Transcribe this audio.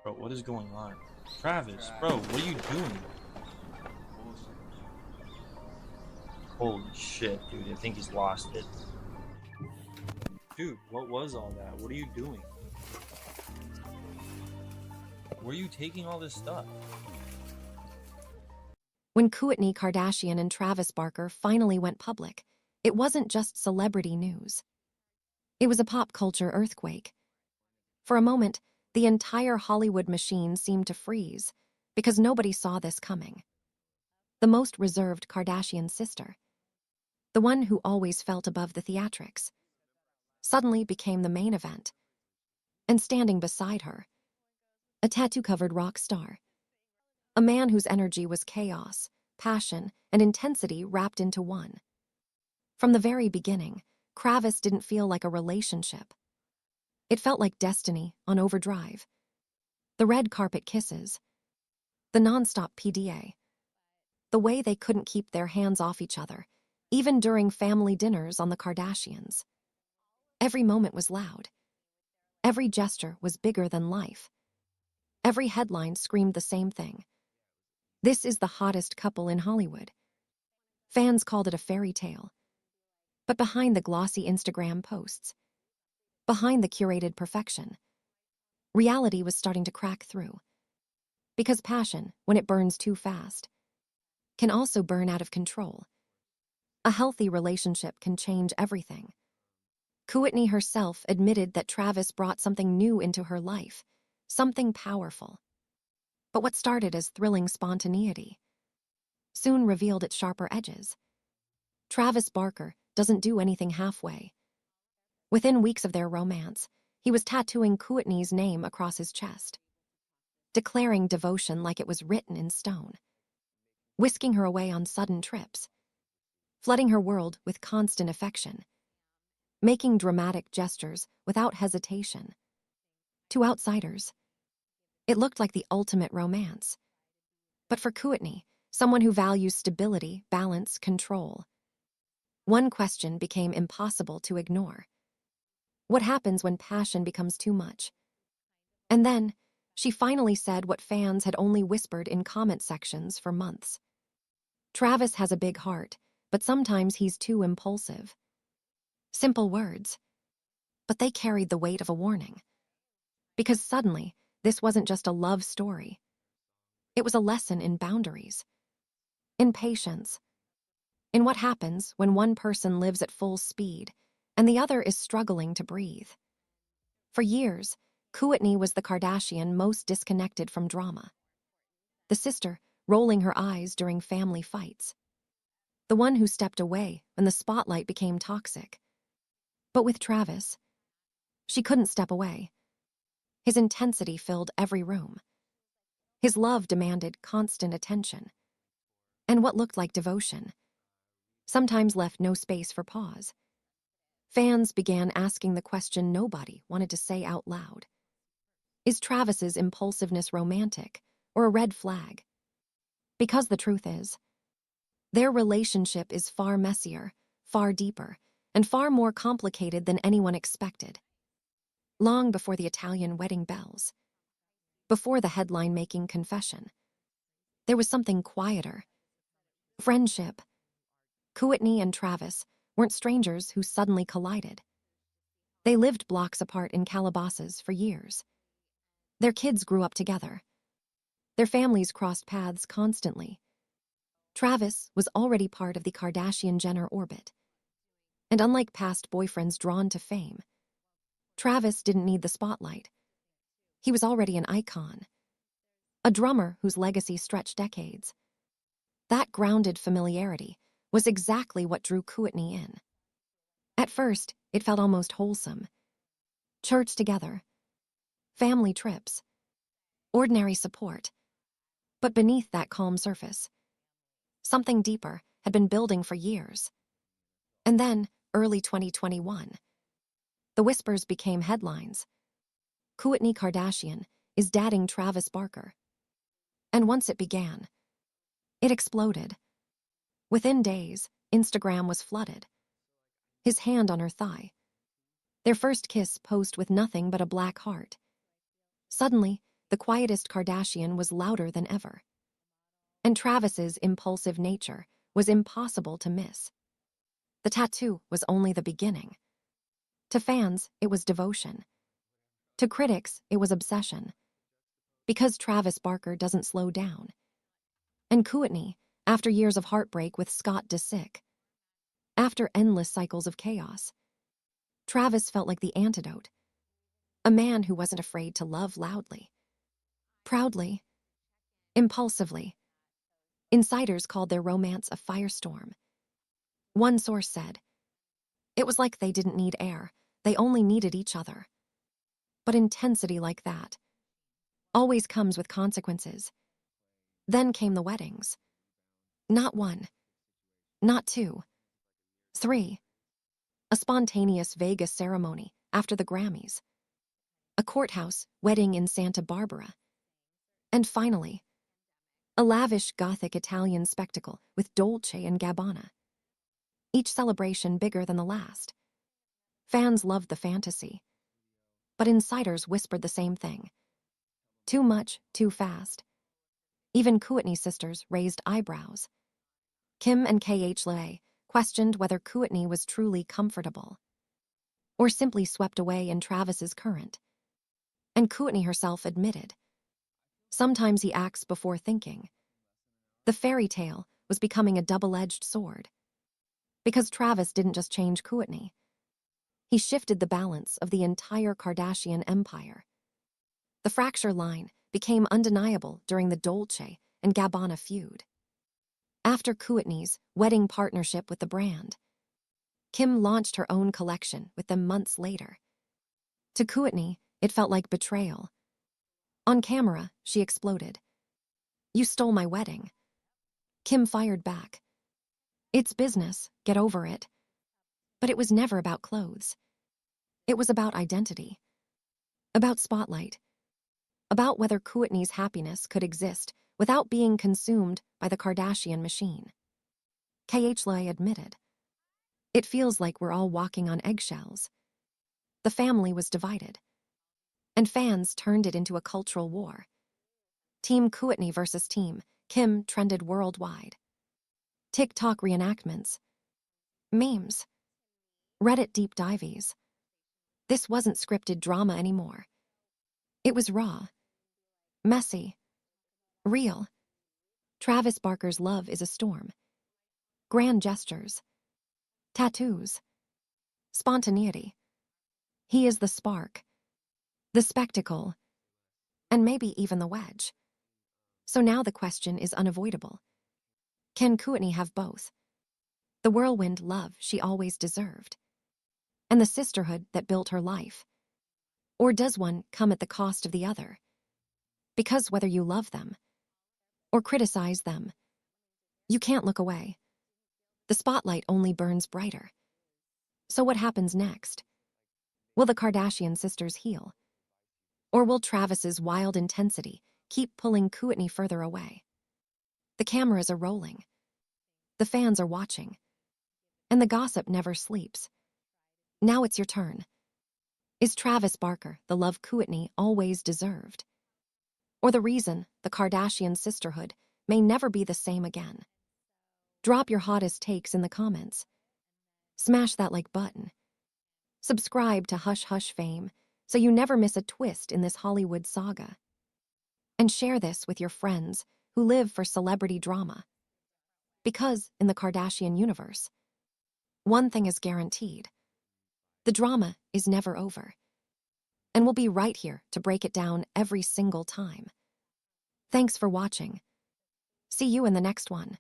Bro, what is going on? Travis, bro, what are you doing? Holy shit, dude. I think he's lost it. Dude, what was all that? What are you doing? Where are you taking all this stuff? When Kourtney Kardashian and Travis Barker finally went public, it wasn't just celebrity news. It was a pop culture earthquake. For a moment, the entire Hollywood machine seemed to freeze, because nobody saw this coming. The most reserved Kardashian sister, the one who always felt above the theatrics, suddenly became the main event. And standing beside her, a tattoo-covered rock star, a man whose energy was chaos, passion, and intensity wrapped into one. From the very beginning, Kravis didn't feel like a relationship. It felt like destiny on overdrive. The red carpet kisses, the nonstop PDA, the way they couldn't keep their hands off each other, even during family dinners on the Kardashians. Every moment was loud. Every gesture was bigger than life. Every headline screamed the same thing. This is the hottest couple in Hollywood. Fans called it a fairy tale. But behind the glossy Instagram posts, behind the curated perfection, reality was starting to crack through. Because passion, when it burns too fast, can also burn out of control. A healthy relationship can change everything. Kourtney herself admitted that Travis brought something new into her life, something powerful. But what started as thrilling spontaneity soon revealed its sharper edges. Travis Barker doesn't do anything halfway. Within weeks of their romance, he was tattooing Kourtney's name across his chest, declaring devotion like it was written in stone, whisking her away on sudden trips, flooding her world with constant affection, making dramatic gestures without hesitation. To outsiders, it looked like the ultimate romance. But for Kourtney, someone who values stability, balance, control, one question became impossible to ignore. What happens when passion becomes too much? And then, she finally said what fans had only whispered in comment sections for months. Travis has a big heart, but sometimes he's too impulsive. Simple words, but they carried the weight of a warning. Because suddenly, this wasn't just a love story. It was a lesson in boundaries, in patience, in what happens when one person lives at full speed and the other is struggling to breathe. For years, Kourtney was the Kardashian most disconnected from drama. The sister rolling her eyes during family fights. The one who stepped away when the spotlight became toxic. But with Travis, she couldn't step away. His intensity filled every room. His love demanded constant attention. And what looked like devotion sometimes left no space for pause. Fans began asking the question nobody wanted to say out loud. Is Travis's impulsiveness romantic or a red flag? Because the truth is, their relationship is far messier, far deeper, and far more complicated than anyone expected. Long before the Italian wedding bells, before the headline-making confession, there was something quieter. Friendship. Kourtney and Travis weren't strangers who suddenly collided. They lived blocks apart in Calabasas for years. Their kids grew up together. Their families crossed paths constantly. Travis was already part of the Kardashian-Jenner orbit. And unlike past boyfriends drawn to fame, Travis didn't need the spotlight. He was already an icon, a drummer whose legacy stretched decades. That grounded familiarity was exactly what drew Kourtney in. At first, it felt almost wholesome. Church together, family trips, ordinary support. But beneath that calm surface, something deeper had been building for years. And then, early 2021, the whispers became headlines. Kourtney Kardashian is dating Travis Barker. And once it began, it exploded. Within days, Instagram was flooded. His hand on her thigh. Their first kiss posed with nothing but a black heart. Suddenly, the quietest Kardashian was louder than ever. And Travis's impulsive nature was impossible to miss. The tattoo was only the beginning. To fans, it was devotion. To critics, it was obsession. Because Travis Barker doesn't slow down. And Kourtney, after years of heartbreak with Scott Disick, after endless cycles of chaos, Travis felt like the antidote. A man who wasn't afraid to love loudly, proudly, impulsively. Insiders called their romance a firestorm. One source said, "It was like they didn't need air, they only needed each other." But intensity like that always comes with consequences. Then came the weddings. Not one, not two, three. A spontaneous Vegas ceremony after the Grammys. A courthouse wedding in Santa Barbara. And finally, a lavish Gothic Italian spectacle with Dolce and Gabbana. Each celebration bigger than the last. Fans loved the fantasy. But insiders whispered the same thing. Too much, too fast. Even Kourtney's sisters raised eyebrows. Kim and KH questioned whether Kourtney was truly comfortable, or simply swept away in Travis's current. And Kourtney herself admitted, sometimes he acts before thinking. The fairy tale was becoming a double-edged sword. Because Travis didn't just change Kourtney. He shifted the balance of the entire Kardashian empire. The fracture line became undeniable during the Dolce and Gabbana feud. After Kourtney's wedding partnership with the brand, Kim launched her own collection with them months later. To Kourtney, it felt like betrayal. On camera, she exploded. "You stole my wedding." Kim fired back. "It's business, get over it." But it was never about clothes. It was about identity. About spotlight. About whether Kourtney's happiness could exist without being consumed by the Kardashian machine. KH admitted, "It feels like we're all walking on eggshells." The family was divided. And fans turned it into a cultural war. Team Kourtney versus Team Kim trended worldwide. TikTok reenactments. Memes. Reddit deep dives. This wasn't scripted drama anymore. It was raw. Messy. Real. Travis Barker's love is a storm. Grand gestures. Tattoos. Spontaneity. He is the spark. The spectacle. And maybe even the wedge. So now the question is unavoidable. Can Kourtney have both? The whirlwind love she always deserved. And the sisterhood that built her life. Or does one come at the cost of the other? Because whether you love them or criticize them, you can't look away. The spotlight only burns brighter. So what happens next? Will the Kardashian sisters heal? Or will Travis's wild intensity keep pulling Kourtney further away? The cameras are rolling. The fans are watching. And the gossip never sleeps. Now it's your turn. Is Travis Barker the love Kourtney always deserved? Or the reason the Kardashian sisterhood may never be the same again? Drop your hottest takes in the comments. Smash that like button. Subscribe to Hush Hush Fame so you never miss a twist in this Hollywood saga. And share this with your friends who live for celebrity drama. Because in the Kardashian universe, one thing is guaranteed. The drama is never over. And we'll be right here to break it down every single time. Thanks for watching. See you in the next one.